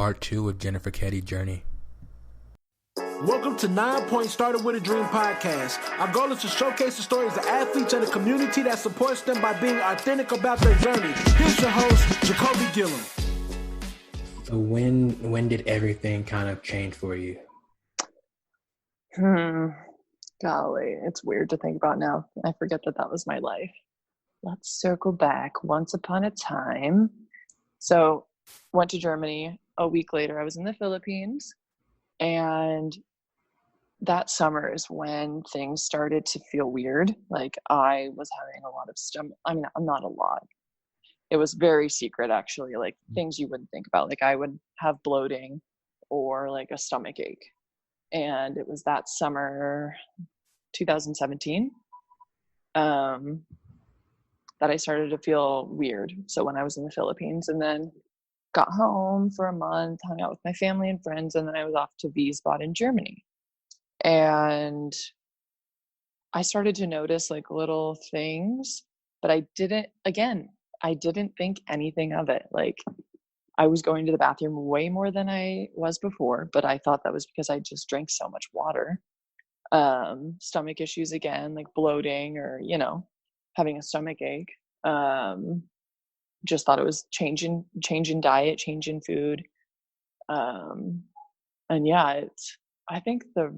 Part 2 of Jennifer Keddy Journey. Welcome to 9 Point Started With a Dream podcast. Our goal is to showcase the stories of athletes and the community that supports them by being authentic about their journey. Here's your host, Jacoby Gillum. So when did everything kind of change for you? Golly, it's weird to think about now. I forget that was my life. Let's circle back. Once upon a time. So went to Germany. A week later, I was in the Philippines. And that summer is when things started to feel weird. Like I was having a lot of stomach. I mean, not a lot. It was very secret, actually, like things you wouldn't think about. Like I would have bloating or like a stomach ache. And it was that summer, 2017, that I started to feel weird. So when I was in the Philippines, and then got home for a month, hung out with my family and friends, and then I was off to Wiesbaden, Germany. And I started to notice like little things, but I didn't think anything of it. Like I was going to the bathroom way more than I was before, but I thought that was because I just drank so much water. Stomach issues again, like bloating or, having a stomach ache. Just thought it was changing diet, changing food. And yeah, I think the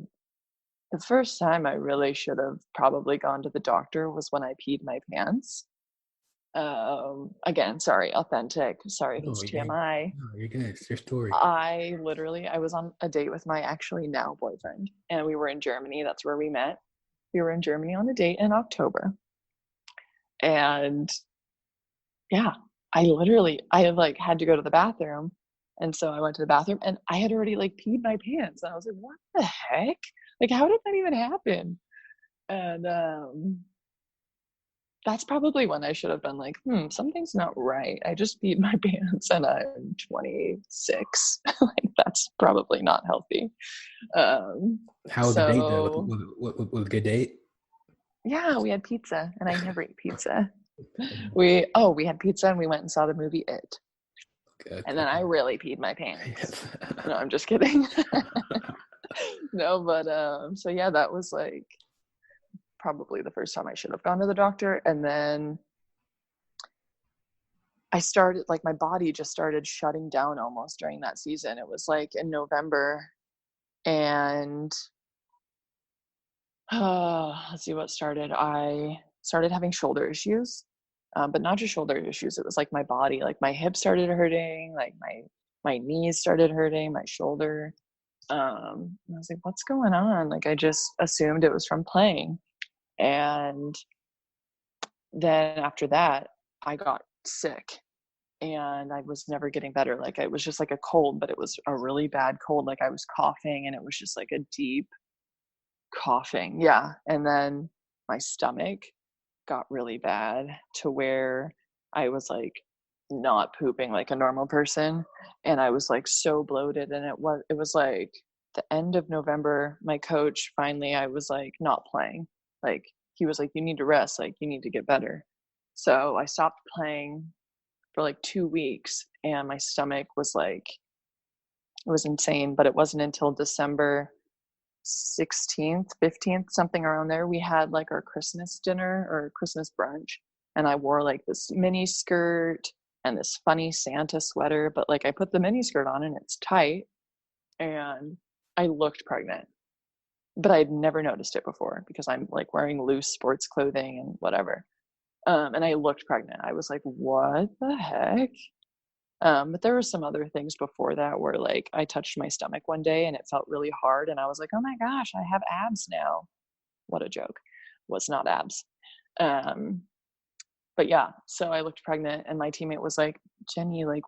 first time I really should have probably gone to the doctor was when I peed my pants. Again, sorry, authentic. Sorry if it's TMI. No, you're good. It's your story. I was on a date with my actually now boyfriend, and we were in Germany. That's where we met. We were in Germany on a date in October. And yeah, I had to go to the bathroom. And so I went to the bathroom and I had already like peed my pants. And I was like, what the heck? Like, how did that even happen? And that's probably when I should have been like, something's not right. I just peed my pants and I'm 26. Like, that's probably not healthy. How was the date though? Was a good date? Yeah, we had pizza, and I never eat pizza. We had pizza and we went and saw the movie It. Okay. And then I really peed my pants. No, I'm just kidding. No, but so yeah, that was like probably the first time I should have gone to the doctor. And then I started, like, my body just started shutting down almost during that season. It was like in November, and let's see what started. I started having shoulder issues, but not just shoulder issues. It was like my body, like my hips started hurting, like my knees started hurting, my shoulder. And I was like, what's going on? Like, I just assumed it was from playing. And then after that, I got sick and I was never getting better. Like, it was just like a cold, but it was a really bad cold. Like, I was coughing and it was just like a deep coughing. Yeah. And then my stomach got really bad to where I was like not pooping like a normal person, and I was like so bloated. And it was like the end of November, my coach finally, I was like not playing. Like, he was like, you need to rest, like you need to get better. So I stopped playing for like 2 weeks, and my stomach was like, it was insane. But it wasn't until December 16th, 15th, something around there, we had like our Christmas dinner or Christmas brunch, and I wore like this mini skirt and this funny Santa sweater, but like I put the mini skirt on and it's tight, and I looked pregnant, but I'd never noticed it before because I'm like wearing loose sports clothing and whatever. And I looked pregnant. I was like, what the heck? But there were some other things before that where like I touched my stomach one day and it felt really hard, and I was like, oh my gosh, I have abs now. What a joke. Was not abs. But yeah, so I looked pregnant, and my teammate was like, Jenny, like,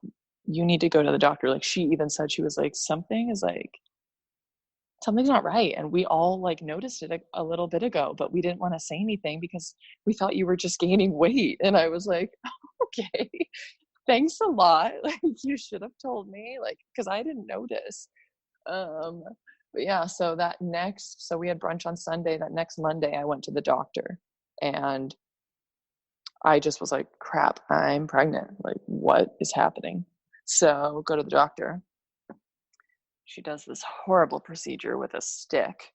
you need to go to the doctor. Like, she even said, she was like, something's not right. And we all like noticed it a little bit ago, but we didn't want to say anything because we thought you were just gaining weight. And I was like, okay, thanks a lot. Like, you should have told me, like, because I didn't notice. But yeah, so we had brunch on Sunday. That next Monday, I went to the doctor, and I just was like, crap, I'm pregnant. Like, what is happening? So go to the doctor. she does this horrible procedure with a stick.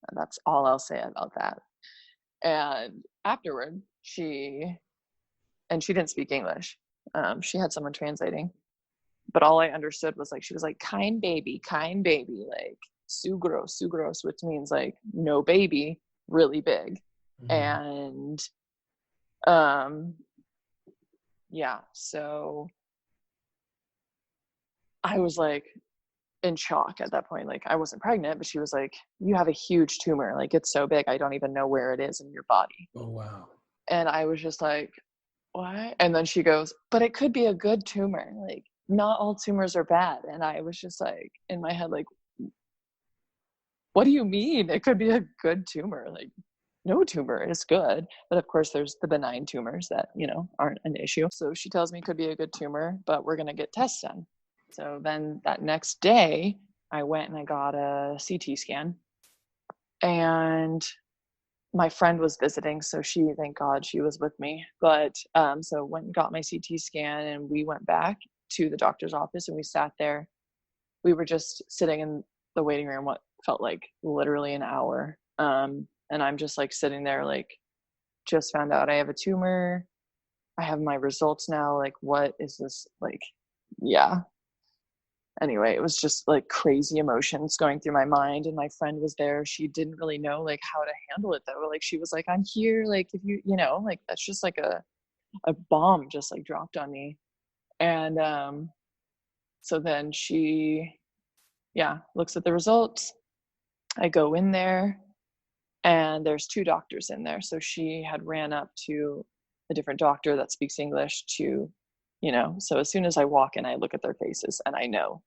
And that's all I'll say about that. And afterward, she didn't speak English. She had someone translating, but all I understood was like, she was like, kind baby, like sugros, which means like no baby, really big. And yeah, so I was like in shock at that point. Like, I wasn't pregnant, but she was like, you have a huge tumor, like it's so big I don't even know where it is in your body. Oh wow. And I was just like, what? And then she goes, but it could be a good tumor, like not all tumors are bad. And I was just like, in my head, like, what do you mean it could be a good tumor? Like, no tumor is good. But of course there's the benign tumors that, you know, aren't an issue. So she tells me it could be a good tumor, but we're going to get tests done. So then that next day I went and I got a CT scan, and my friend was visiting, so thank God she was with me. But so went and got my CT scan, and we went back to the doctor's office and we sat there. We were just sitting in the waiting room what felt like literally an hour. And I'm just like sitting there, like, just found out I have a tumor. I have my results now. Like, what is this? Like, yeah. Anyway, it was just like crazy emotions going through my mind. And my friend was there. She didn't really know like how to handle it though. Like, she was like, I'm here. Like, if you know, like, that's just like a bomb just like dropped on me. And so then she, looks at the results. I go in there, and there's 2 doctors in there. So she had ran up to a different doctor that speaks English to, you know, so as soon as I walk in, I look at their faces and I know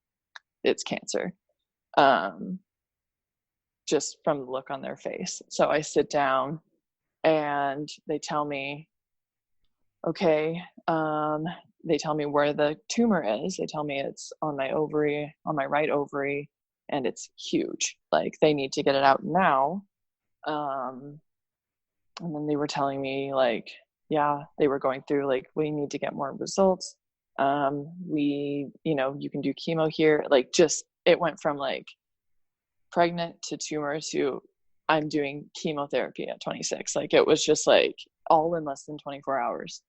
it's cancer, just from the look on their face. So I sit down and they tell me, okay, they tell me where the tumor is. They tell me it's on my ovary, on my right ovary, and it's huge. Like, they need to get it out now. And then they were telling me like, they were going through like, we need to get more results. You know, you can do chemo here. Like, just, it went from like pregnant to tumor to I'm doing chemotherapy at 26. Like, it was just like all in less than 24 hours.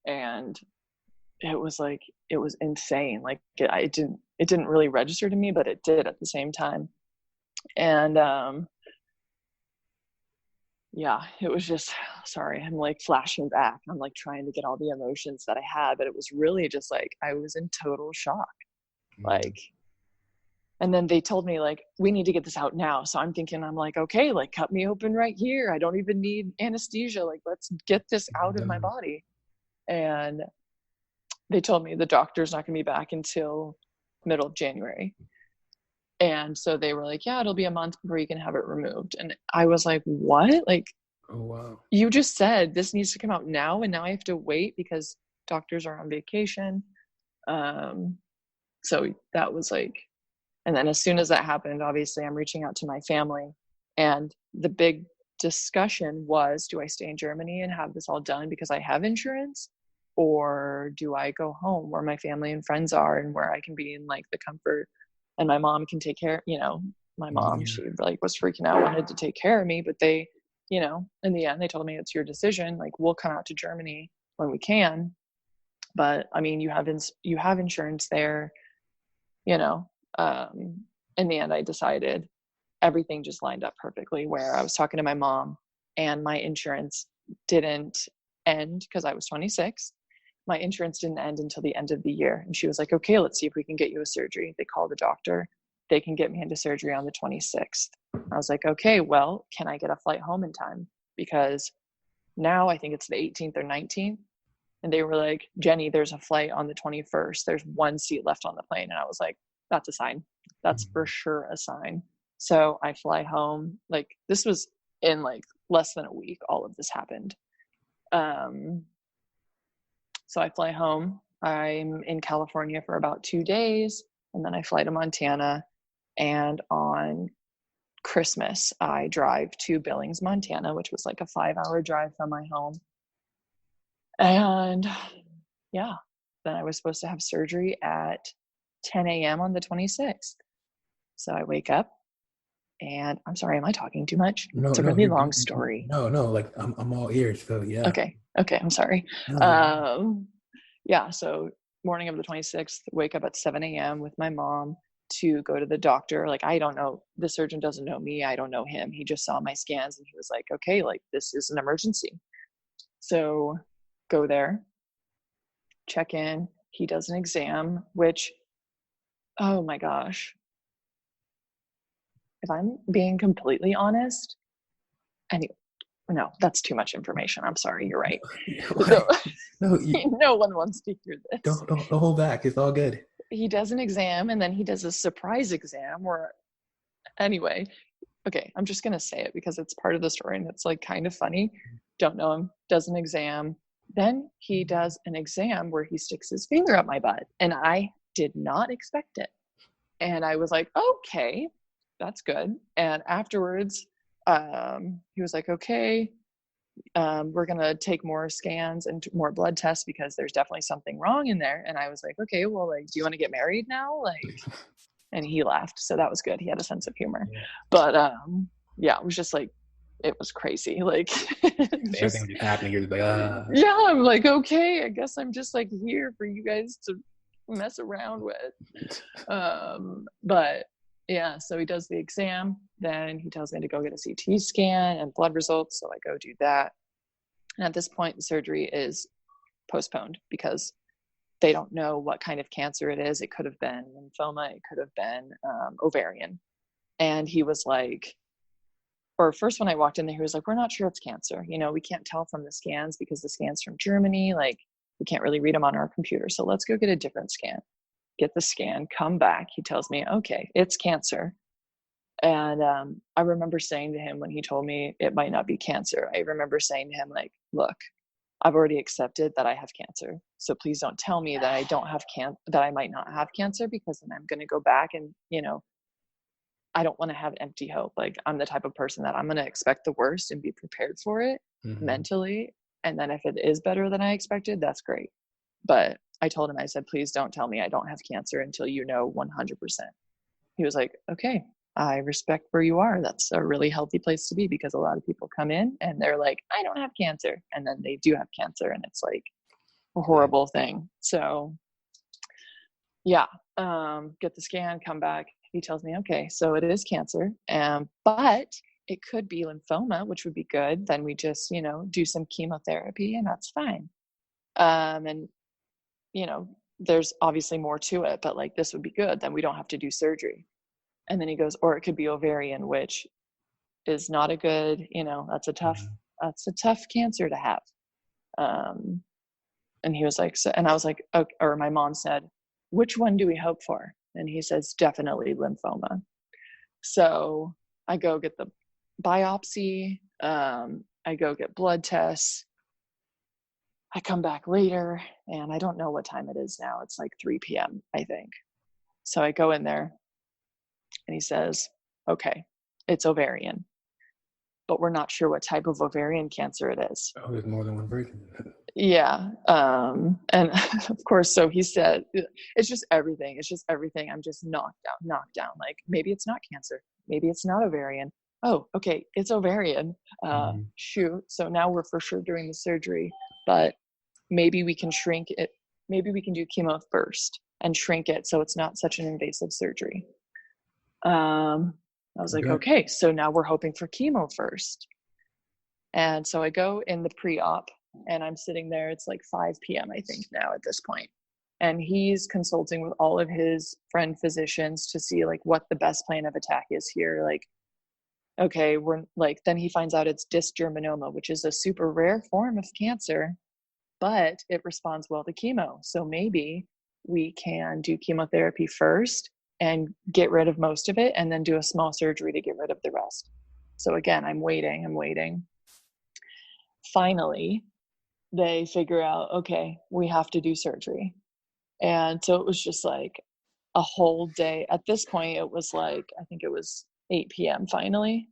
And it was like, it was insane. Like, it didn't really register to me, but it did at the same time. And it was just, sorry, I'm like flashing back. I'm like trying to get all the emotions that I had, but it was really just like, I was in total shock. Like, and then they told me like, we need to get this out now. So I'm thinking, I'm like, okay, like, cut me open right here. I don't even need anesthesia. Like, let's get this out of my body. And they told me the doctor's not going to be back until middle of January. And so they were like, it'll be a month before you can have it removed. And I was like, what? Like, oh wow, you just said this needs to come out now, and now I have to wait because doctors are on vacation. So that was like, and then as soon as that happened, obviously I'm reaching out to my family, and the big discussion was, do I stay in Germany and have this all done because I have insurance, or do I go home where my family and friends are and where I can be in like the comfort, and my mom can take care, you know, my mom, she like was freaking out, wanted to take care of me, but they, you know, in the end, they told me it's your decision. Like, we'll come out to Germany when we can, but I mean, you have insurance there, you know. In the end, I decided everything just lined up perfectly, where I was talking to my mom and my insurance didn't end because I was 26. My insurance didn't end until the end of the year. And she was like, okay, let's see if we can get you a surgery. They call the doctor. They can get me into surgery on the 26th. I was like, okay, well, can I get a flight home in time? Because now I think it's the 18th or 19th. And they were like, Jenny, there's a flight on the 21st. There's one seat left on the plane. And I was like, that's a sign. That's for sure a sign. So I fly home. Like, this was in like less than a week. All of this happened. So I fly home. I'm in California for about 2 days, and then I fly to Montana. And on Christmas, I drive to Billings, Montana, which was like a 5-hour drive from my home. And then I was supposed to have surgery at 10 a.m. on the 26th. So I wake up and I'm sorry, am I talking too much? No, It's a no, really long story. no. Like I'm all ears. So yeah. Okay. Okay. I'm sorry. No, Um, yeah. So morning of the 26th, wake up at 7 a.m. with my mom to go to the doctor. Like, I don't know. The surgeon doesn't know me. I don't know him. He just saw my scans and he was like, okay, like this is an emergency. So go there, check in. He does an exam, which, oh my gosh, if I'm being completely honest, and no, that's too much information. I'm sorry. You're right. So, no, no one wants to hear this. don't hold back. It's all good. He does an exam and then he does a surprise exam where, anyway, okay, I'm just going to say it because it's part of the story and it's like kind of funny. Don't know him, does an exam. Then he does an exam where he sticks his finger up my butt and I did not expect it. And I was like, okay, that's good. And afterwards, he was like, okay, we're going to take more scans and more blood tests because there's definitely something wrong in there. And I was like, okay, well, like, do you want to get married now? Like, and he laughed. So that was good. He had a sense of humor. Yeah. But yeah, it was just like, it was crazy. Like, Everything was just happening. You're just like, yeah, I'm like, okay, I guess I'm just like here for you guys to mess around with. But yeah, so he does the exam. Then he tells me to go get a CT scan and blood results. So I go do that. And at this point, the surgery is postponed because they don't know what kind of cancer it is. It could have been lymphoma. It could have been ovarian. And he was like, or first when I walked in there, he was like, we're not sure it's cancer. You know, we can't tell from the scans because the scans from Germany, like we can't really read them on our computer. So let's go get a different scan. Get the scan, come back. He tells me, okay, it's cancer. And I remember saying to him when he told me it might not be cancer, I remember saying to him, like, look, I've already accepted that I have cancer. So please don't tell me that I don't have that I might not have cancer, because then I'm going to go back and, you know, I don't want to have empty hope. Like, I'm the type of person that I'm going to expect the worst and be prepared for it mentally. And then if it is better than I expected, that's great. But I told him, I said, please don't tell me I don't have cancer until you know 100%. He was like, okay, I respect where you are. That's a really healthy place to be, because a lot of people come in and they're like, I don't have cancer. And then they do have cancer and it's like a horrible thing. So yeah, get the scan, come back. He tells me, okay, so it is cancer, but it could be lymphoma, which would be good. Then we just, you know, do some chemotherapy and that's fine. And, you know, there's obviously more to it, but like this would be good. Then we don't have to do surgery. And then he goes, or it could be ovarian, which is not a good, you know, that's a tough cancer to have. And he was like, so, and I was like, okay, or my mom said, which one do we hope for? And he says, definitely lymphoma. So I go get the biopsy. I go get blood tests. I come back later and I don't know what time it is now. It's like 3 p.m., I think. So I go in there and he says, okay, it's ovarian, but we're not sure what type of ovarian cancer it is. oh, there's more than one version. Yeah. And of course, so he said, it's just everything. It's just everything. I'm just knocked down. Like, maybe it's not cancer. Maybe it's not ovarian. Oh, okay. It's ovarian. Shoot. So now we're for sure doing the surgery, but maybe we can shrink it. Maybe we can do chemo first and shrink it so it's not such an invasive surgery. I was like, okay, so now we're hoping for chemo first. And so I go in the pre-op and I'm sitting there. It's like 5 p.m., I think now at this point. And he's consulting with all of his friend physicians to see like what the best plan of attack is here. Like, okay, we're like, then he finds out it's dysgerminoma, which is a super rare form of cancer, but it responds well to chemo. So maybe we can do chemotherapy first and get rid of most of it and then do a small surgery to get rid of the rest. So again, I'm waiting. Finally, they figure out, okay, we have to do surgery. And so it was just like a whole day. At this point, it was like, I think it was 8 p.m. finally.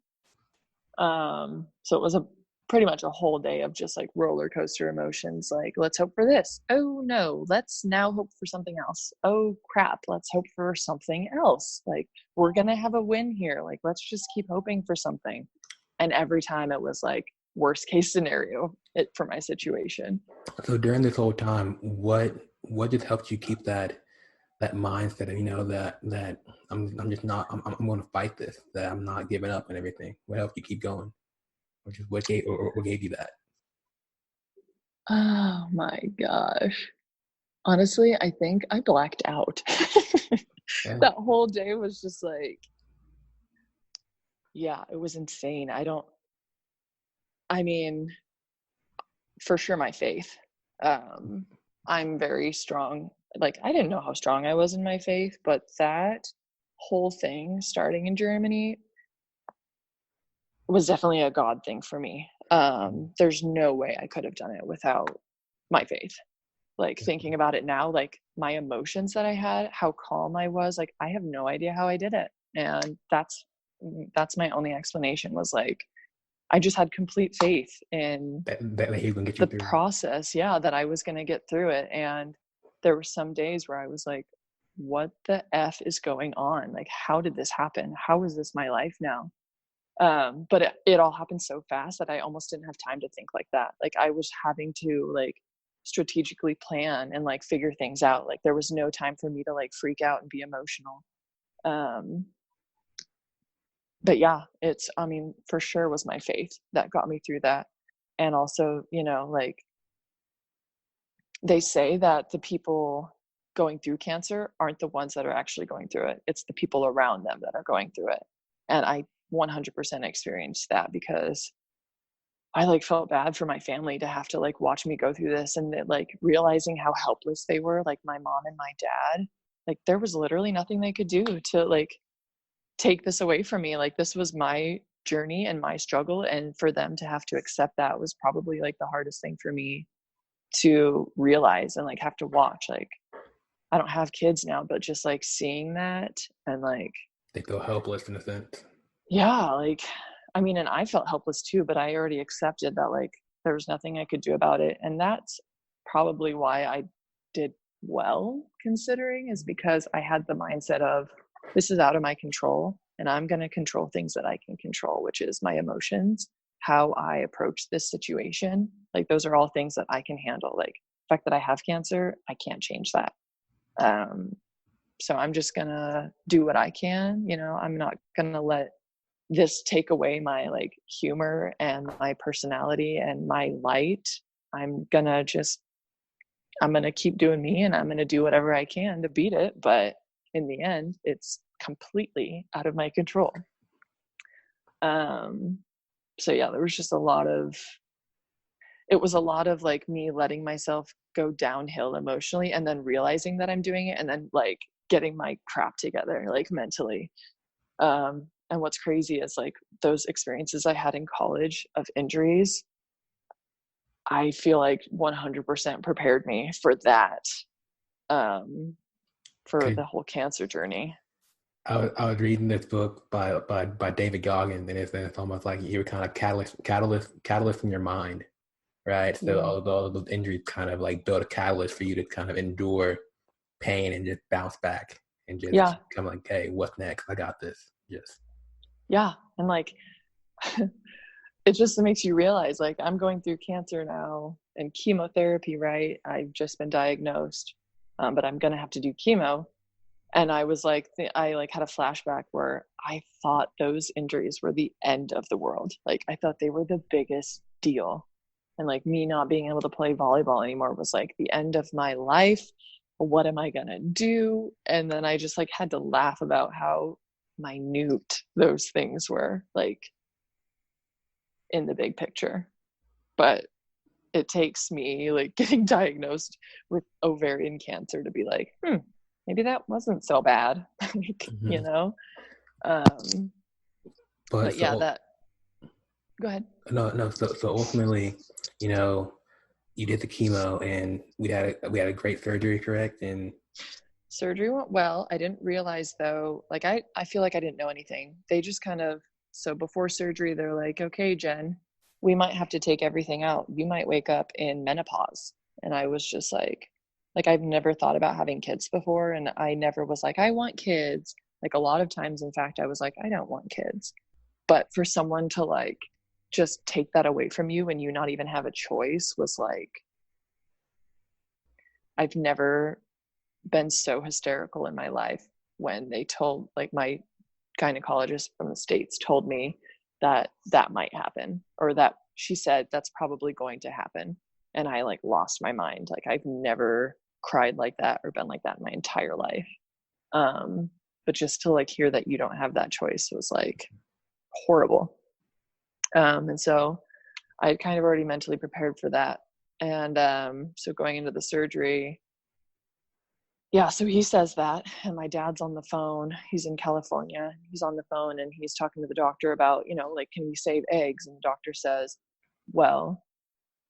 So it was a pretty much a whole day of just like roller coaster emotions. Like, let's hope for this. Oh no, let's now hope for something else. Oh crap, let's hope for something else. Like, we're going to have a win here. Like, let's just keep hoping for something. And every time it was like worst case scenario for my situation. So during this whole time, what just helped you keep that mindset of, that I'm just not, I'm going to fight this, that I'm not giving up and everything? What helped you keep going? Which is what gave you that? Oh my gosh. Honestly, I think I blacked out. Yeah. That whole day was just like, yeah, it was insane. I mean, for sure my faith. I'm very strong. Like, I didn't know how strong I was in my faith, but that whole thing starting in Germany was definitely a God thing for me. There's no way I could have done it without my faith. Like, thinking about it now, like my emotions that I had, how calm I was, like I have no idea how I did it. And that's my only explanation, was like, I just had complete faith in that he can get you the through. process. Yeah, that I was going to get through it. And there were some days where I was like, what the F is going on? Like, how did this happen? How is this my life now? But it all happened so fast that I almost didn't have time to think like that. Like, I was having to like strategically plan and like figure things out. Like, there was no time for me to like freak out and be emotional. But yeah, I mean, for sure was my faith that got me through that. And also, like, they say that the people going through cancer aren't the ones that are actually going through it. It's the people around them that are going through it. And I 100% experienced that, because I like felt bad for my family to have to like watch me go through this, and like realizing how helpless they were, like my mom and my dad. Like, there was literally nothing they could do to like take this away from me. Like, this was my journey and my struggle, and for them to have to accept that was probably like the hardest thing for me to realize and like have to watch. Like, I don't have kids now, but just like seeing that, and like, They feel helpless in a sense. yeah, like, I mean, and I felt helpless too, but I already accepted that like there was nothing I could do about it. And that's probably why I did well, considering, is because I had the mindset of, this is out of my control, and I'm going to control things that I can control, which is my emotions, how I approach this situation. Like, those are all things that I can handle. Like, the fact that I have cancer, I can't change that. So I'm just going to do what I can. I'm not going to let this take away my like humor and my personality and my light. I'm going to keep doing me, and I'm going to do whatever I can to beat it. But in the end, it's completely out of my control. So yeah, there was just a lot of like me letting myself go downhill emotionally, and then realizing that I'm doing it, and then like getting my crap together, like mentally. And what's crazy is like those experiences I had in college of injuries, I feel like 100% prepared me for that, for the whole cancer journey. I was reading this book by David Goggins, and it's almost like you were kind of catalyst in your mind, right? So all those injuries kind of like build a catalyst for you to kind of endure pain and just bounce back and just come like, hey, what's next? I got this. Yeah. And like, it just makes you realize, like, I'm going through cancer now and chemotherapy, right? I've just been diagnosed, but I'm going to have to do chemo. And I was like, I like had a flashback where I thought those injuries were the end of the world. Like, I thought they were the biggest deal. And like, me not being able to play volleyball anymore was like the end of my life. What am I going to do? And then I just like had to laugh about how minute those things were, like, in the big picture. But it takes me like getting diagnosed with ovarian cancer to be like, maybe that wasn't so bad. But yeah, that, go ahead. No. So ultimately, you did the chemo, and we had a great surgery, correct? And surgery went well. I didn't realize though, like, I feel like I didn't know anything. They just kind of, so before surgery, they're like, okay, Jen, we might have to take everything out. You might wake up in menopause. And I was just like I've never thought about having kids before. And I never was like, I want kids. Like a lot of times, in fact, I was like, I don't want kids. But for someone to like just take that away from you and you not even have a choice was like, I've never been so hysterical in my life when they told, like, my gynecologist from the States told me that that might happen, or that she said that's probably going to happen. And I like lost my mind. Like I've never cried like that or been like that in my entire life. But just to like hear that you don't have that choice was like horrible. And so I had kind of already mentally prepared for that. And so going into the surgery, yeah, so he says that, and my dad's on the phone. He's in California. He's on the phone and he's talking to the doctor about, you know, like, can we save eggs? And the doctor says, well,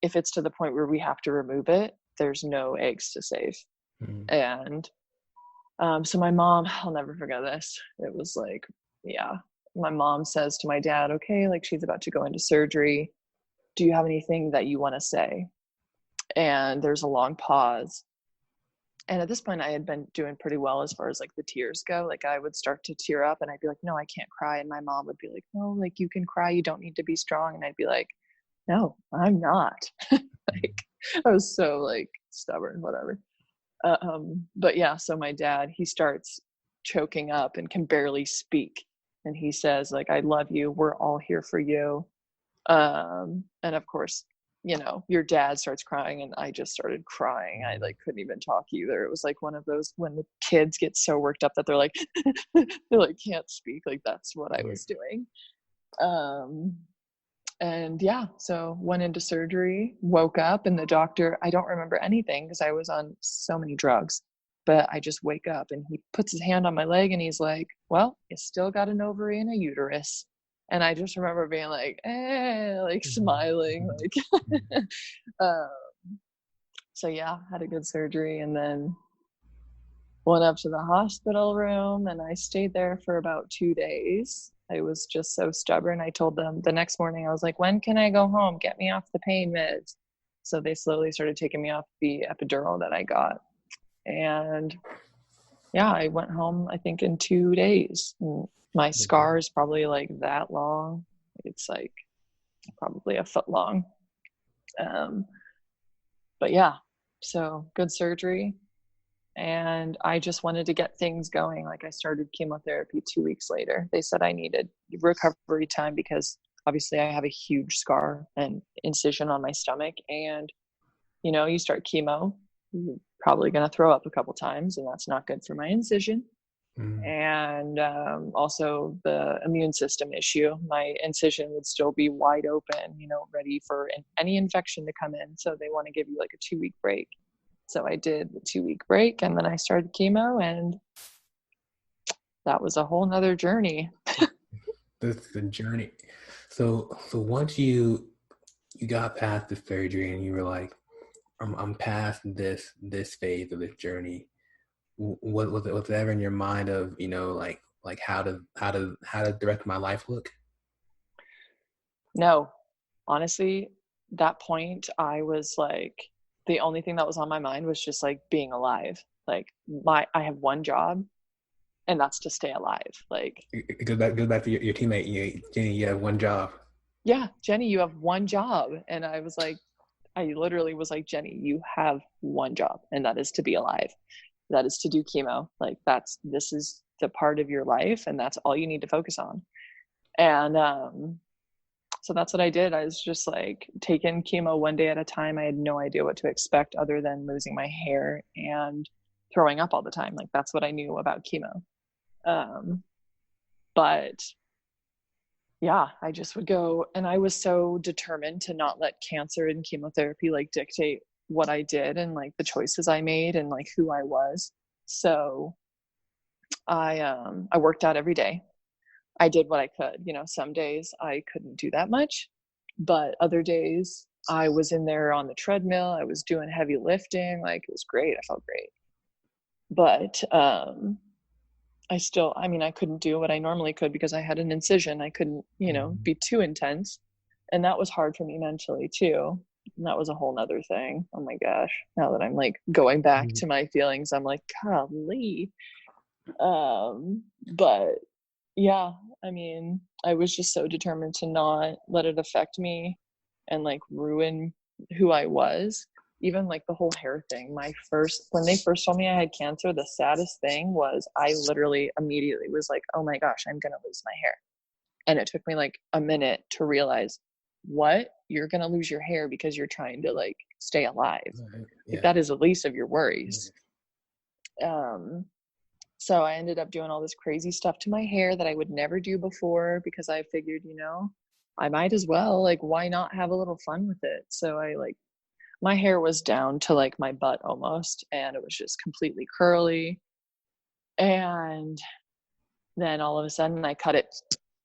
if it's to the point where we have to remove it, there's no eggs to save. And so my mom, I'll never forget this. It was like, yeah, my mom says to my dad, okay, like she's about to go into surgery. Do you have anything that you want to say? And there's a long pause. And at this point I had been doing pretty well as far as like the tears go. Like I would start to tear up and I'd be like, no, I can't cry. And my mom would be like, no, like you can cry. You don't need to be strong. And I'd be like, no, I'm not. Like I was so like stubborn, whatever. But yeah, so my dad, he starts choking up and can barely speak. And he says like, I love you. We're all here for you. And of course, you know, your dad starts crying and I just started crying. I like couldn't even talk either. It was like one of those when the kids get so worked up that they're like they like can't speak. Like that's what I was doing. And yeah, so went into surgery, woke up, and the doctor, I don't remember anything because I was on so many drugs, but I just wake up and he puts his hand on my leg and he's like, well, you still got an ovary and a uterus. And I just remember being like, like smiling, like, so yeah, had a good surgery and then went up to the hospital room and I stayed there for about 2 days. I was just so stubborn. I told them the next morning, I was like, when can I go home? Get me off the pain meds. So they slowly started taking me off the epidural that I got. And yeah, I went home, I think in 2 days. My scar is probably like that long. It's like probably a foot long. But yeah, so good surgery. And I just wanted to get things going. Like I started chemotherapy 2 weeks later. They said I needed recovery time because obviously I have a huge scar and incision on my stomach. And, you know, you start chemo, you're probably going to throw up a couple times and that's not good for my incision. And also the immune system issue. My incision would still be wide open, you know, ready for any infection to come in. So they want to give you like a 2-week break. So I did the 2-week break and then I started chemo and that was a whole nother journey. That's the journey. So once you got past the surgery and you were like, I'm past this phase of this journey. What was it ever in your mind of, you know, like how to the rest of my life look? No, honestly, that point I was like, the only thing that was on my mind was just like being alive. Like I have one job and that's to stay alive. Like it goes back to your teammate, Jenny, you have one job. Yeah, Jenny, you have one job. And I was like, I literally was like, Jenny, you have one job and that is to be alive. That is to do chemo. Like this is the part of your life and that's all you need to focus on. And so that's what I did. I was just like taking chemo one day at a time. I had no idea what to expect other than losing my hair and throwing up all the time. Like that's what I knew about chemo. But yeah, I just would go, and I was so determined to not let cancer and chemotherapy like dictate what I did and like the choices I made and like who I was. So I worked out every day. I did what I could. You know, some days I couldn't do that much, but other days I was in there on the treadmill. I was doing heavy lifting. Like it was great. I felt great. But I couldn't do what I normally could because I had an incision. I couldn't, you know, be too intense. And that was hard for me mentally too. And that was a whole nother thing. Oh my gosh. Now that I'm like going back to my feelings, I'm like, golly. But yeah, I mean, I was just so determined to not let it affect me and like ruin who I was. Even like the whole hair thing. When they first told me I had cancer, the saddest thing was I literally immediately was like, oh my gosh, I'm gonna lose my hair. And it took me like a minute to realize, what? You're gonna lose your hair because you're trying to like stay alive. Like that is the least of your worries. So I ended up doing all this crazy stuff to my hair that I would never do before, because I figured, I might as well, like, why not have a little fun with it? So my hair was down to like my butt almost, and it was just completely curly. And then all of a sudden I cut it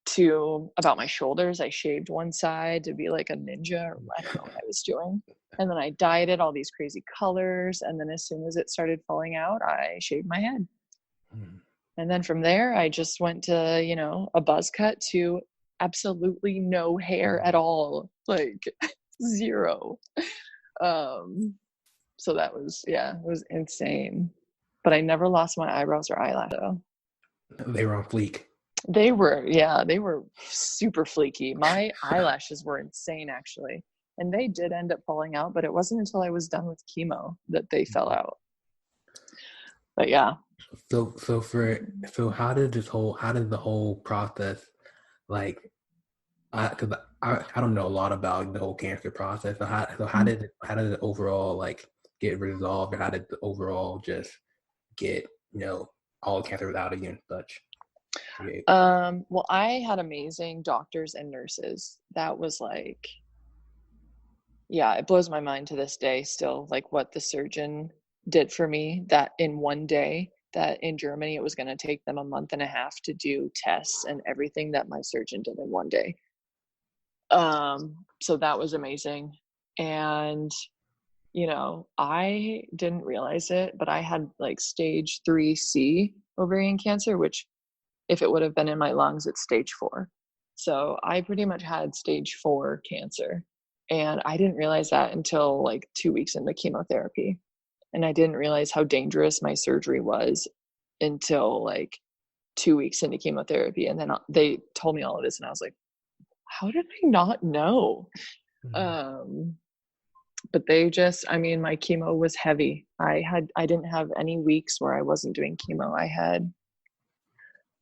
to about my shoulders. I shaved one side to be like a ninja, or I don't know what I was doing. And then I dyed it all these crazy colors. And then as soon as it started falling out, I shaved my head. And then from there, I just went to, a buzz cut to absolutely no hair at all, like zero. So that was, it was insane. But I never lost my eyebrows or eyelash though. They were on fleek. They were super fleeky. My eyelashes were insane actually. And they did end up falling out, but it wasn't until I was done with chemo that they fell out. But yeah. So how did the whole process, like, because I don't know a lot about the whole cancer process. So how did it overall like get resolved, or how did the overall just get all cancer out again and such? Well, I had amazing doctors and nurses. That was like, it blows my mind to this day still, like what the surgeon did for me, that in one day, that in Germany it was going to take them a month and a half to do tests and everything that my surgeon did in one day. So that was amazing. And I didn't realize it, but I had like stage 3C ovarian cancer, which if it would have been in my lungs, it's stage 4. So I pretty much had stage 4 cancer. And I didn't realize that until like 2 weeks into chemotherapy. And I didn't realize how dangerous my surgery was until like 2 weeks into chemotherapy. And then they told me all of this and I was like, how did I not know? But they just, my chemo was heavy. I didn't have any weeks where I wasn't doing chemo.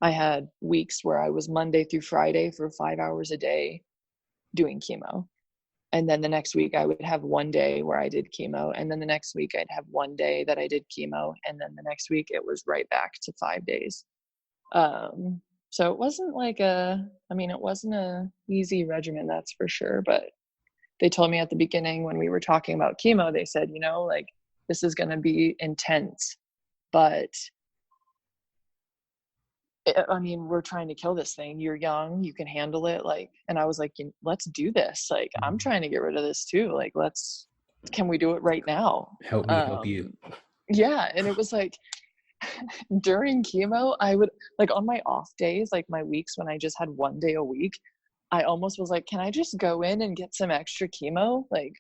I had weeks where I was Monday through Friday for 5 hours a day doing chemo. And then the next week I would have one day where I did chemo. And then the next week I'd have one day that I did chemo. And then the next week it was right back to 5 days. So it wasn't like it wasn't a easy regimen, that's for sure. But they told me at the beginning when we were talking about chemo, they said, like, this is going to be intense, but we're trying to kill this thing. You're young, you can handle it. Like, and I was like, let's do this. Like, I'm trying to get rid of this too. Like, can we do it right now? Help me help you. Yeah. And it was like, during chemo, I would, like, on my off days, like my weeks when I just had one day a week, I almost was like, can I just go in and get some extra chemo? Like,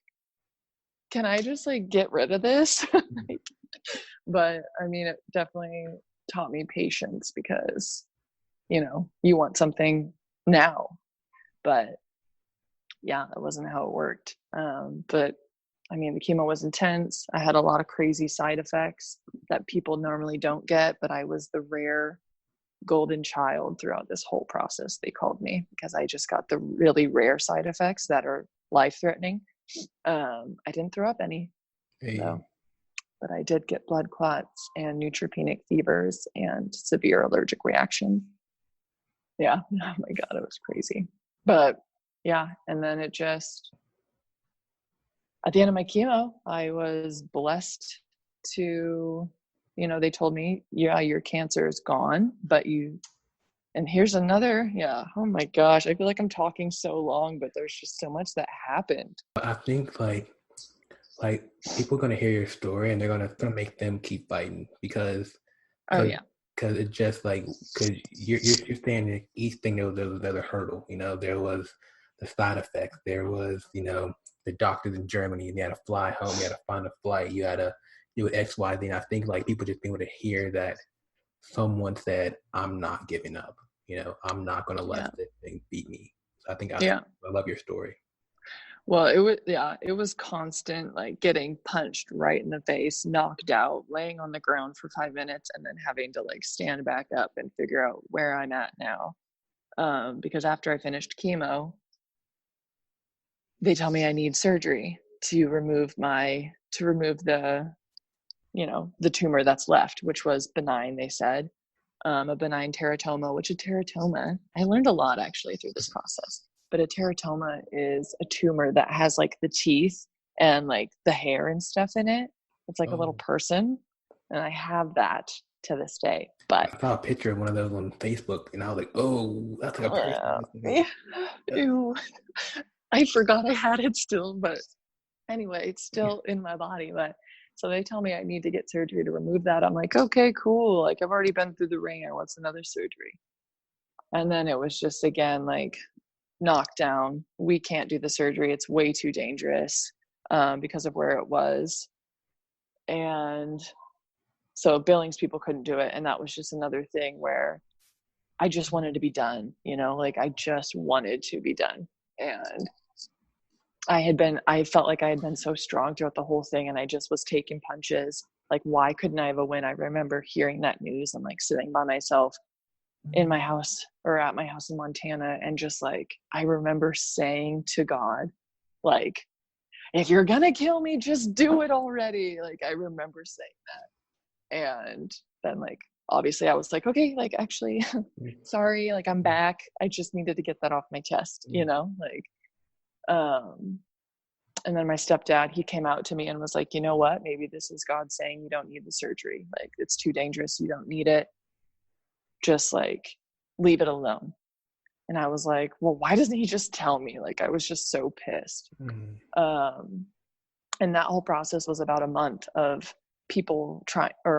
can I just like get rid of this? But it definitely taught me patience, because you want something now. But that wasn't how it worked. But the chemo was intense. I had a lot of crazy side effects that people normally don't get, but I was the rare golden child throughout this whole process, they called me, because I just got the really rare side effects that are life-threatening. I didn't throw up any. Hey. So, but I did get blood clots and neutropenic fevers and severe allergic reactions. Yeah. Oh my God, it was crazy. But and then it just, at the end of my chemo, I was blessed to, they told me, your cancer is gone, and here's another, oh my gosh, I feel like I'm talking so long, but there's just so much that happened. I think like people are gonna hear your story and they're gonna make them keep fighting, because it's just like, because you're saying that each thing there was a hurdle. There was the side effects. There was, the doctors in Germany, and you had to fly home, you had to find a flight, you had to do X, Y, Z. And I think like people just being able to hear that someone said, I'm not giving up. I'm not going to let this thing beat me. So I love your story. Well, it was constant, like getting punched right in the face, knocked out, laying on the ground for 5 minutes, and then having to like stand back up and figure out where I'm at now. Because after I finished chemo, they tell me I need surgery to remove the the tumor that's left, which was benign, they said. A benign teratoma, which a teratoma, I learned a lot actually through this process. But a teratoma is a tumor that has like the teeth and like the hair and stuff in it. It's like a little person. And I have that to this day. But I saw a picture of one of those on Facebook and I was like, oh, that's like a person. Ew. I forgot I had it still, but anyway, it's still in my body. But so they tell me I need to get surgery to remove that. I'm like, okay, cool. Like I've already been through the ringer. What's another surgery? And then it was just again like knockdown. We can't do the surgery. It's way too dangerous because of where it was. And so Billings people couldn't do it. And that was just another thing where I just wanted to be done, like I just wanted to be done. And I felt like I had been so strong throughout the whole thing and I just was taking punches. Like, why couldn't I have a win? I remember hearing that news and like sitting by myself in my house or at my house in Montana. And just like, I remember saying to God, like, if you're going to kill me, just do it already. Like, I remember saying that. And then like, obviously I was like, okay, like actually, sorry, like I'm back. I just needed to get that off my chest, and then my stepdad, he came out to me and was like, you know what, maybe this is God saying you don't need the surgery. Like it's too dangerous. You don't need it. Just like leave it alone. And I was like, well, why doesn't he just tell me? Like I was just so pissed. And that whole process was about a month of people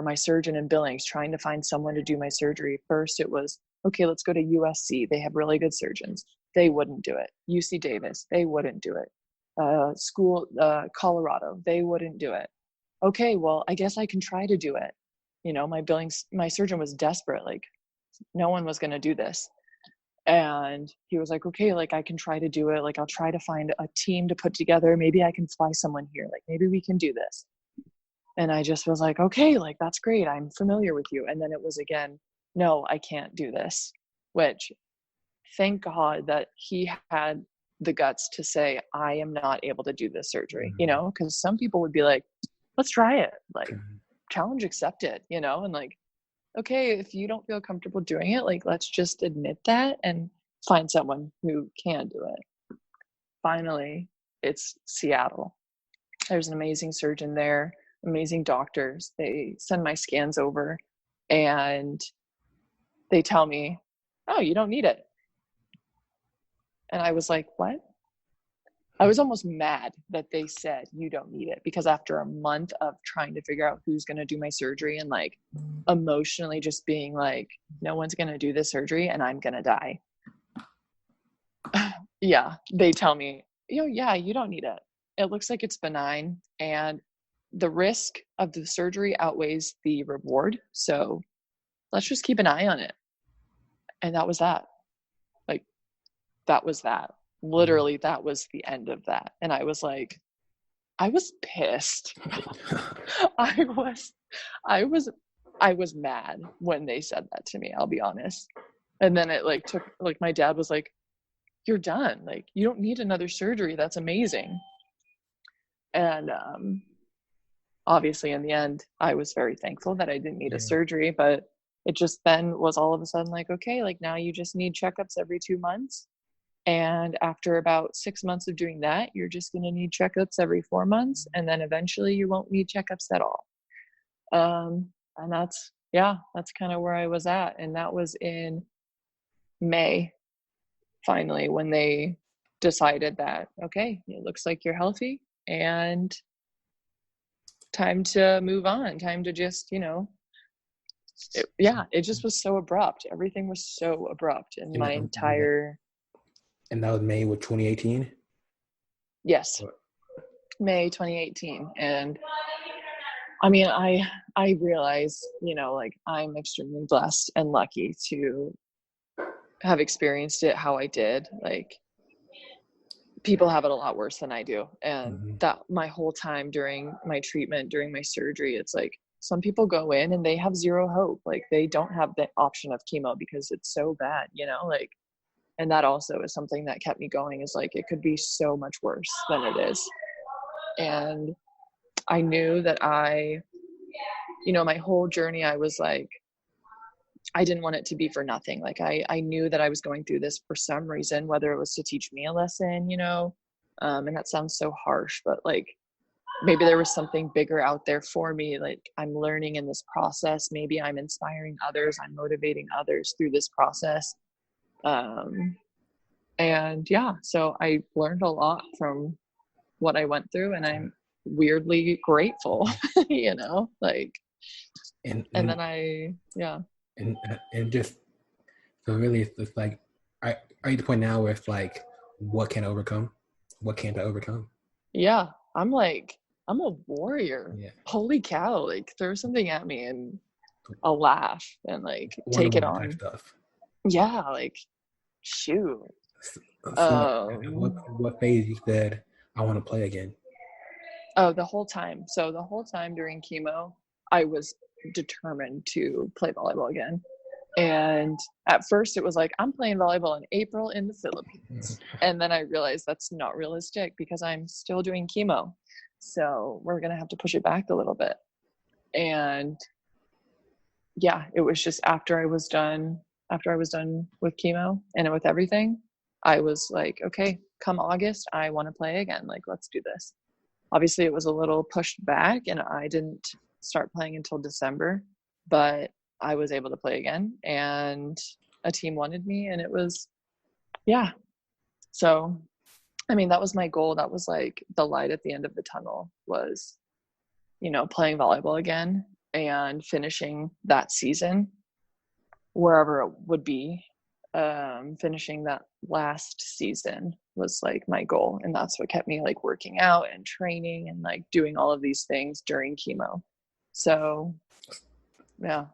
my surgeon in Billings trying to find someone to do my surgery. First it was, okay, let's go to USC. They have really good surgeons. They wouldn't do it. UC Davis, they wouldn't do it. Colorado, they wouldn't do it. Okay, well, I guess I can try to do it. My surgeon was desperate. Like no one was going to do this. And he was like, okay, like I can try to do it. Like I'll try to find a team to put together. Maybe I can fly someone here. Like maybe we can do this. And I just was like, okay, like that's great. I'm familiar with you. And then it was again, no, I can't do this, which thank God that he had the guts to say, I am not able to do this surgery, because some people would be like, let's try it. Like challenge accepted, and like, okay, if you don't feel comfortable doing it, like, let's just admit that and find someone who can do it. Finally, it's Seattle. There's an amazing surgeon there, amazing doctors. They send my scans over and they tell me, oh, you don't need it. And I was like, what? I was almost mad that they said you don't need it, because after a month of trying to figure out who's going to do my surgery and like emotionally just being like, no one's going to do this surgery and I'm going to die. Yeah. They tell me, yeah, you don't need it. It looks like it's benign and the risk of the surgery outweighs the reward. So let's just keep an eye on it. And that was that. Like, that was that. Literally, that was the end of that. And I was like, I was pissed. I was mad when they said that to me, I'll be honest. And then it like took, like my dad was like, you're done. Like, you don't need another surgery. That's amazing. And obviously in the end, I was very thankful that I didn't need a surgery, but it just then was all of a sudden like, okay, like now you just need checkups every 2 months. And after about 6 months of doing that, you're just going to need checkups every 4 months. And then eventually you won't need checkups at all. And that's kind of where I was at. And that was in May, finally, when they decided that, okay, it looks like you're healthy and time to move on, time to just, it just was so abrupt. Everything was so abrupt in my entire And that was May with 2018? Yes, May 2018. And I mean, I realize, you know, like I'm extremely blessed and lucky to have experienced it how I did. Like people have it a lot worse than I do. And that my whole time during my treatment, during my surgery, it's like some people go in and they have zero hope. Like they don't have the option of chemo because it's so bad, you know, like, and that also is something that kept me going, is like, it could be so much worse than it is. And I knew that you know, my whole journey, I was like, I didn't want it to be for nothing. Like I knew that I was going through this for some reason, whether it was to teach me a lesson, you know, and that sounds so harsh, but like maybe there was something bigger out there for me. Like I'm learning in this process. Maybe I'm inspiring others. I'm motivating others through this process. And yeah, so I learned a lot from what I went through, and I'm weirdly grateful, you know, like, and then yeah. And just, so really it's like, are you at the point now where it's like, what can I overcome? What can't I overcome? Yeah, I'm like, I'm a warrior. Yeah. Holy cow, like throw something at me and I'll laugh and like Wonder take it Woman type on. stuff. Yeah, like shoot. So what phase you said, I want to play again? Oh, the whole time. So the whole time during chemo, I was determined to play volleyball again. And at first it was like, I'm playing volleyball in April in the Philippines. And then I realized that's not realistic because I'm still doing chemo. So we're going to have to push it back a little bit. And yeah, it was just after I was done with chemo and with everything, I was like, okay, come August, I want to play again. Like, let's do this. Obviously it was a little pushed back and I didn't start playing until December, but I was able to play again and a team wanted me, and it was, yeah. So, I mean, that was my goal. That was like the light at the end of the tunnel, was, you know, playing volleyball again and finishing that season wherever it would be. Finishing that last season was like my goal. And that's what kept me like working out and training and like doing all of these things during chemo. So, yeah.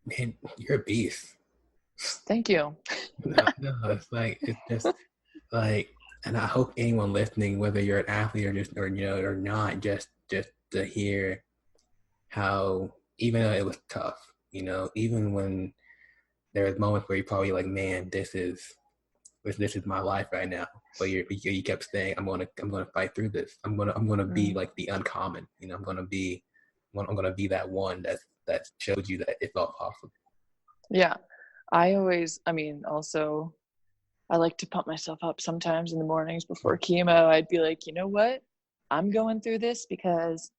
Man, you're a beast. Thank you. No, it's like, it's just like, and I hope anyone listening, whether you're an athlete or you know, or not, just to hear how, even though it was tough, you know, even when there was moments where you're probably like, man, this is my life right now. But you kept saying, I'm gonna fight through this. I'm gonna be like the uncommon. You know, I'm gonna be that one that showed you that it's all possible. Yeah. Also, I like to pump myself up sometimes in the mornings before chemo. I'd be like, you know what? I'm going through this because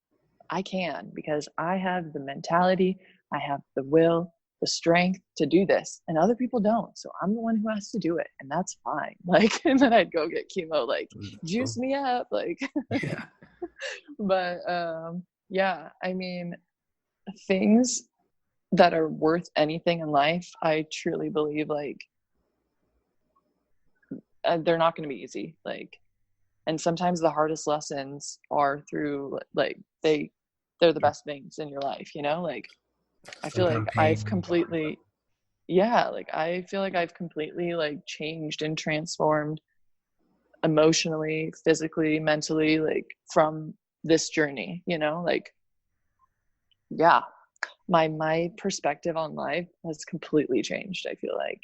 I can, because I have the mentality, I have the will, the strength to do this, and other people don't. So I'm the one who has to do it, and that's fine. Like, and then I'd go get chemo, like, juice me up, like. Yeah. But yeah, I mean, things that are worth anything in life, I truly believe, like, they're not going to be easy. Like, and sometimes the hardest lessons are through, like, they're the best things in your life, you know? Like, I feel like I've completely like changed and transformed emotionally, physically, mentally, like, from this journey, you know? Like, yeah, my perspective on life has completely changed, I feel like,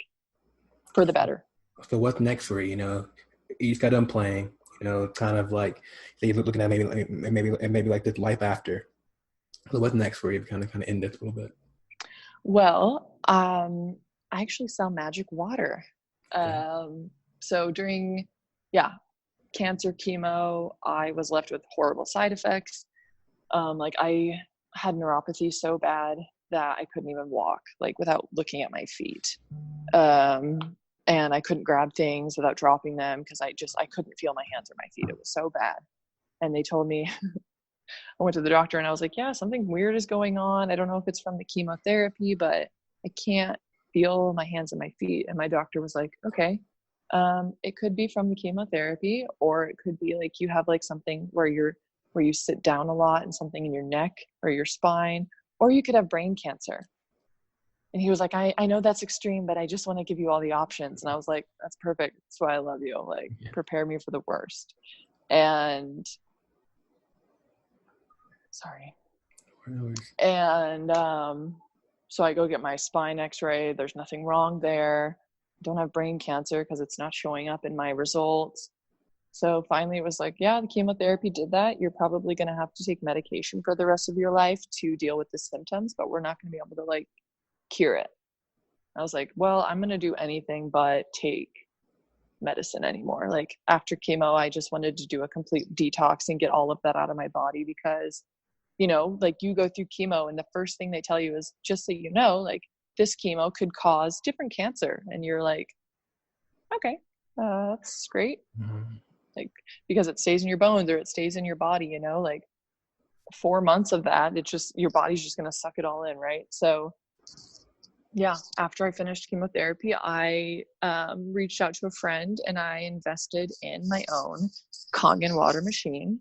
for the better. So what's next for you? You know, you just got done playing, you know, kind of like, so you're looking at maybe like this life after. So what's next for you? Kind of end this a little bit. Well, I actually sell magic water. So during, cancer chemo, I was left with horrible side effects. Like, I had neuropathy so bad that I couldn't even walk, like, without looking at my feet. And I couldn't grab things without dropping them because I couldn't feel my hands or my feet. It was so bad. And they told me, I went to the doctor and I was like, yeah, something weird is going on. I don't know if it's from the chemotherapy, but I can't feel my hands and my feet. And my doctor was like, okay, It could be from the chemotherapy, or it could be like you have like something where you sit down a lot and something in your neck or your spine, or you could have brain cancer. And he was like, I know that's extreme, but I just want to give you all the options. And I was like, that's perfect. That's why I love you. Like, prepare me for the worst. And sorry. And so I go get my spine x-ray. There's nothing wrong there. Don't have brain cancer because it's not showing up in my results. So finally it was like, yeah, the chemotherapy did that. You're probably going to have to take medication for the rest of your life to deal with the symptoms, but we're not going to be able to like cure it. I was like, well, I'm going to do anything but take medicine anymore. Like after chemo, I just wanted to do a complete detox and get all of that out of my body because, you know, like you go through chemo and the first thing they tell you is, just so you know, like this chemo could cause different cancer. And you're like, okay, that's great. Mm-hmm. Like, because it stays in your bones or it stays in your body, you know, like 4 months of that, it's just, your body's just going to suck it all in. Right. So yeah, after I finished chemotherapy, I reached out to a friend and I invested in my own Kangen water machine.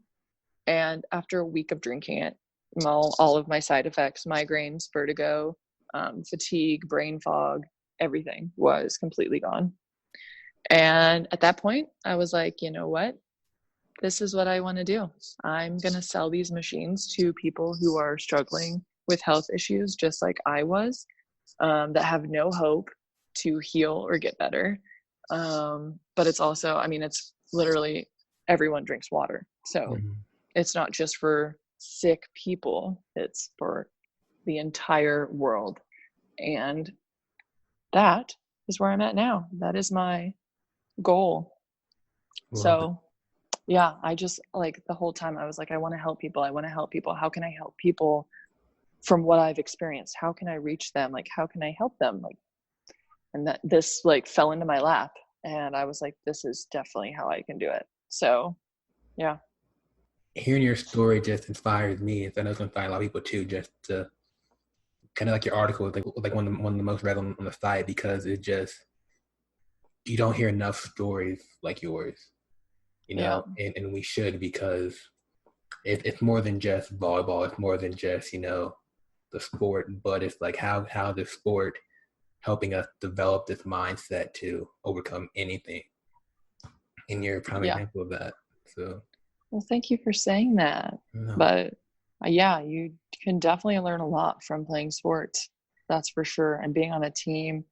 And after a week of drinking it, all of my side effects, migraines, vertigo, fatigue, brain fog, everything was completely gone. And at that point, I was like, you know what? This is what I want to do. I'm going to sell these machines to people who are struggling with health issues, just like I was, that have no hope to heal or get better. But it's also, I mean, it's literally everyone drinks water. So it's not just for sick people, it's for the entire world. And that is where I'm at now. That is my goal. So yeah, I just like the whole time I was like, I want to help people. I want to help people. How can I help people from what I've experienced? How can I reach them? Like, how can I help them? Like, and that this like fell into my lap and I was like, this is definitely how I can do it. So yeah. Hearing your story just inspires me. I know it's inspiring a lot of people too, just to kind of like your article, like one of the most read on the site, because it just, you don't hear enough stories like yours, you know, and we should, because it's more than just volleyball. It's more than just, you know, the sport, but it's like how the sport helping us develop this mindset to overcome anything. And you're a prime example of that. So, well, thank you for saying that. No. But yeah, you can definitely learn a lot from playing sports. That's for sure. And being on a team,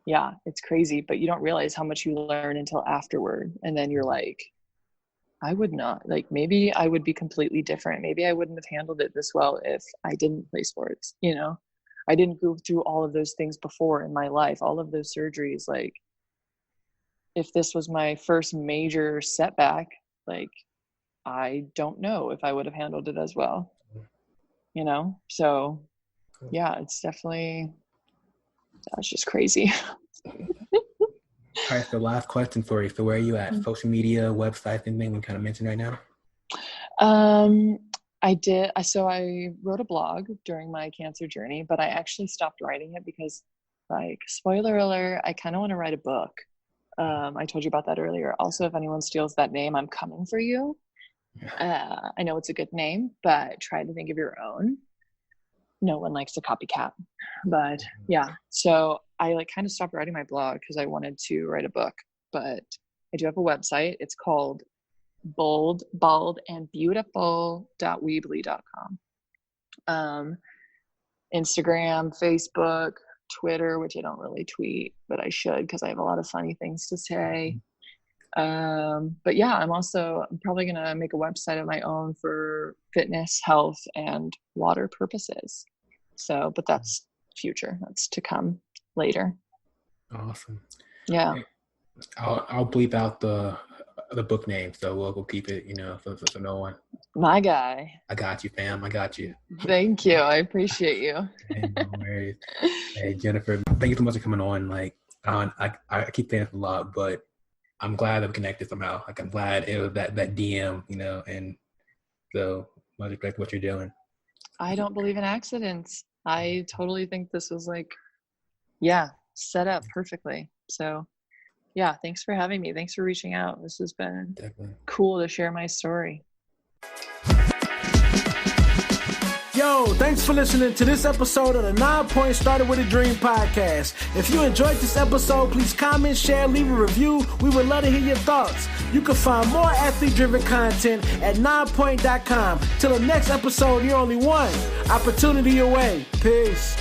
yeah, it's crazy, but you don't realize how much you learn until afterward. And then you're like, I would not, like, maybe I would be completely different. Maybe I wouldn't have handled it this well if I didn't play sports. You know, I didn't go through all of those things before in my life, all of those surgeries. Like, if this was my first major setback, like, I don't know if I would have handled it as well, you know? So yeah, it's definitely, that's just crazy. All right, so last question for you. So where are you at? Social media, websites, anything we kind of mentioned right now? I wrote a blog during my cancer journey, but I actually stopped writing it because, like, spoiler alert, I kind of want to write a book. I told you about that earlier. Also, if anyone steals that name, I'm coming for you. I know it's a good name, but try to think of your own. No one likes a copycat. But yeah, so I like kind of stopped writing my blog because I wanted to write a book. But I do have a website. It's called bold, bald, and beautiful.weebly.com. Instagram, Facebook, Twitter, which I don't really tweet, but I should because I have a lot of funny things to say. But yeah, I'm probably going to make a website of my own for fitness, health, and water purposes. So, but that's future. That's to come later. Awesome. Yeah. I'll bleep out the book name, so we'll keep it, you know, so no one. My guy. I got you, fam. I got you. Thank you. I appreciate you. Hey, no worries. Hey, Jennifer, thank you so much for coming on. Like, I keep saying this a lot, but I'm glad I'm connected somehow. Like, I'm glad it was that DM, you know, and so much respect for what you're doing. I don't believe in accidents. I totally think this was like, set up perfectly. So Yeah, thanks for having me. Thanks for reaching out. This has been Definitely. cool to share my story. Yo, thanks for listening to this episode of the 9 Point Started With a Dream podcast. If you enjoyed this episode, please comment, share, leave a review. We would love to hear your thoughts. You can find more athlete-driven content at 9point.com. Till the next episode, you're only one opportunity away. Peace.